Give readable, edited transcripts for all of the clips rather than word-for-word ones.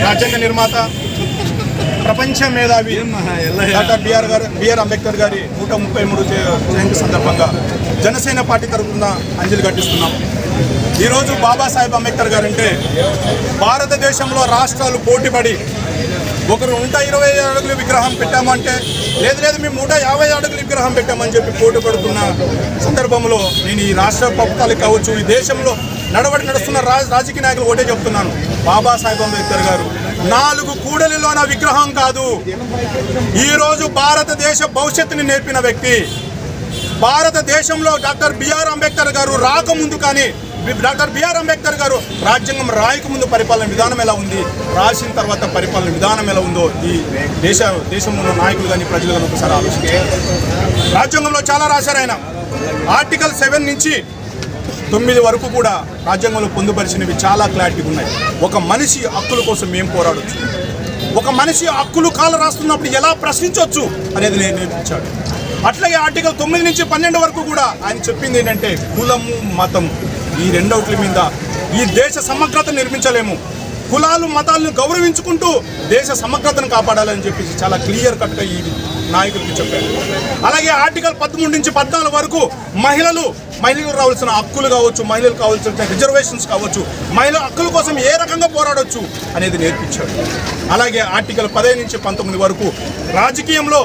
రాజ్యాంగ నిర్మాత ప్రపంచ మేధావి డాక్టర్ బిఆర్ అంబేద్కర్ గారి 133 జయంతి సందర్భంగా జనసేన పార్టీ తరఫున అంజలి ఘటిస్తున్నాం. ఈరోజు బాబాసాహెబ్ అంబేద్కర్ గారు అంటే భారతదేశంలో రాష్ట్రాలు పోటీపడి ఒకరు 120 అడుగుల విగ్రహం పెట్టామంటే లేదు మేము 150 అడుగుల విగ్రహం పెట్టామని చెప్పి పోటీ పడుతున్న సందర్భంలో నేను ఈ రాష్ట్ర ప్రభుత్వాలకు కావచ్చు, ఈ దేశంలో నడుస్తున్న రాజకీయ నాయకులు ఒకటే చెప్తున్నాను. బాబాసాహెబ్ అంబేద్కర్ గారు 4 కూడలిలోన విగ్రహం కాదు, ఈరోజు భారతదేశ భవిష్యత్తుని నేర్పిన వ్యక్తి. భారతదేశంలో డాక్టర్ బిఆర్ అంబేద్కర్ గారు రాకముందు కానీ డాక్టర్ బిఆర్ అంబేద్కర్ గారు రాజ్యాంగం రాయకముందు పరిపాలన విధానం ఎలా ఉంది, రాసిన తర్వాత పరిపాలన విధానం ఎలా ఉందో ఈ దేశంలో నాయకులు కానీ ప్రజలు కానీ ఒకసారి ఆలోచించారు. రాజ్యాంగంలో చాలా రాశారు ఆయన. ఆర్టికల్ 7 నుంచి 9 వరకు కూడా రాజ్యాంగంలో పొందుపరిచినవి చాలా క్లారిటీగా ఉన్నాయి. ఒక మనిషి హక్కుల కోసం మేము పోరాడొచ్చు, ఒక మనిషి హక్కులు కాలు రాస్తున్నప్పుడు ఎలా ప్రశ్నించవచ్చు అనేది నేను నేర్పించాడు. అట్లాగే ఆర్టికల్ 9 నుంచి 12 వరకు కూడా ఆయన చెప్పింది ఏంటంటే కులము మతం ఈ రెండవట్ల మీద ఈ దేశ సమగ్రతను నిర్మించలేము, కులాలు మతాలను గౌరవించుకుంటూ దేశ సమగ్రతను కాపాడాలని చెప్పేసి చాలా క్లియర్ కట్గా ఈ నాయకులకి చెప్పారు. అలాగే ఆర్టికల్ 13 నుంచి 14 వరకు మహిళలకు రావాల్సిన హక్కులు కావచ్చు, మహిళలకు కావాల్సిన రిజర్వేషన్స్ కావచ్చు, మహిళల హక్కుల కోసం ఏ రకంగా పోరాడవచ్చు అనేది నేర్పించాడు. అలాగే ఆర్టికల్ 15 నుంచి 19 వరకు రాజకీయంలో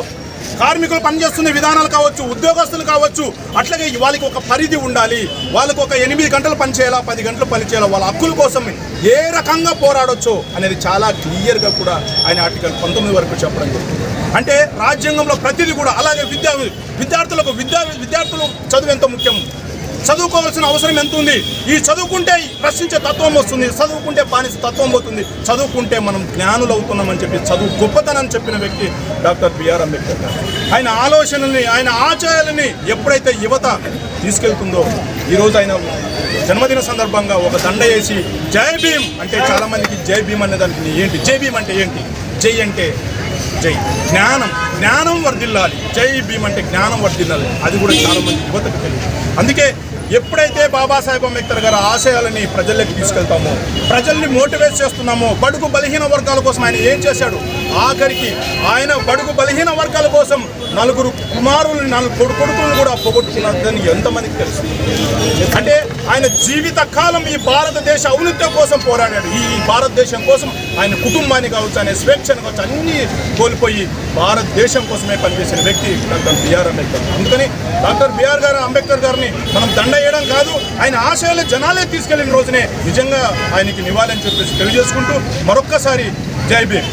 కార్మికులు పనిచేస్తున్న విధానాలు కావచ్చు, ఉద్యోగస్తులు కావచ్చు, అట్లాగే వాళ్ళకి ఒక పరిధి ఉండాలి, వాళ్ళకు ఒక 8 గంటలు పని చేయాలా, 10 గంటలు పని చేయాలా, వాళ్ళ హక్కుల కోసం ఏ రకంగా పోరాడొచ్చో అనేది చాలా క్లియర్గా కూడా ఆయన ఆర్టికల్ 19 వరకు చెప్పడం జరిగింది. అంటే రాజ్యాంగంలో ప్రతిదీ కూడా. అలాగే విద్యార్థులు చదువు ఎంత ముఖ్యం, చదువుకోవాల్సిన అవసరం ఎంత ఉంది, ఈ చదువుకుంటే ప్రశ్నించే తత్వం వస్తుంది, చదువుకుంటే బానిస తత్వం పోతుంది, చదువుకుంటే మనం జ్ఞానులు అవుతున్నామని చెప్పి చదువు గొప్పతనని చెప్పిన వ్యక్తి డాక్టర్ బిఆర్ అంబేద్కర్ గారు. ఆయన ఆలోచనల్ని, ఆయన ఆశయాలని ఎప్పుడైతే యువత తీసుకెళ్తుందో, ఈరోజు ఆయన జన్మదిన సందర్భంగా ఒక దండ వేసి జై భీమ్ అంటే చాలామందికి జై భీమ్ అనే దానికి ఏంటి, జై భీమ్ అంటే ఏంటి, జై అంటే జై జ్ఞానం వర్ధిల్లాలి, జై భీమ్ అంటే జ్ఞానం వర్ధిల్లాలి, అది కూడా చాలామంది యువతకు తెలియదు. అందుకే ఎప్పుడైతే బాబాసాహెబ్ అంబేద్కర్ గారి ఆశయాలని ప్రజల్లోకి తీసుకెళ్తామో, ప్రజల్ని మోటివేట్ చేస్తున్నామో, బడుగు బలహీన వర్గాల కోసం ఆయన ఏం చేశాడు, ఆఖరికి ఆయన బడుగు బలహీన వర్గాల కోసం 4 కుమారులు 4 కొడుకులను కూడా పోగొట్టుకున్నదని ఎంతమందికి తెలుసు. అంటే ఆయన జీవిత కాలం ఈ భారతదేశ ఔన్నత్యం కోసం పోరాడాడు. ఈ భారతదేశం కోసం ఆయన కుటుంబాన్ని కావచ్చు, ఆయన స్వేచ్ఛను కావచ్చు, అన్నీ కోల్పోయి భారతదేశం కోసమే పనిచేసిన వ్యక్తి డాక్టర్ బిఆర్ అంబేద్కర్. అందుకని డాక్టర్ బిఆర్ అంబేద్కర్ గారిని మనం దండ వేయడం కాదు, ఆయన ఆశయాలు జనాలే తీసుకెళ్లిన రోజునే నిజంగా ఆయనకి నివాళని చెప్పేసి తెలియజేసుకుంటూ మరొక్కసారి జై భీమ్.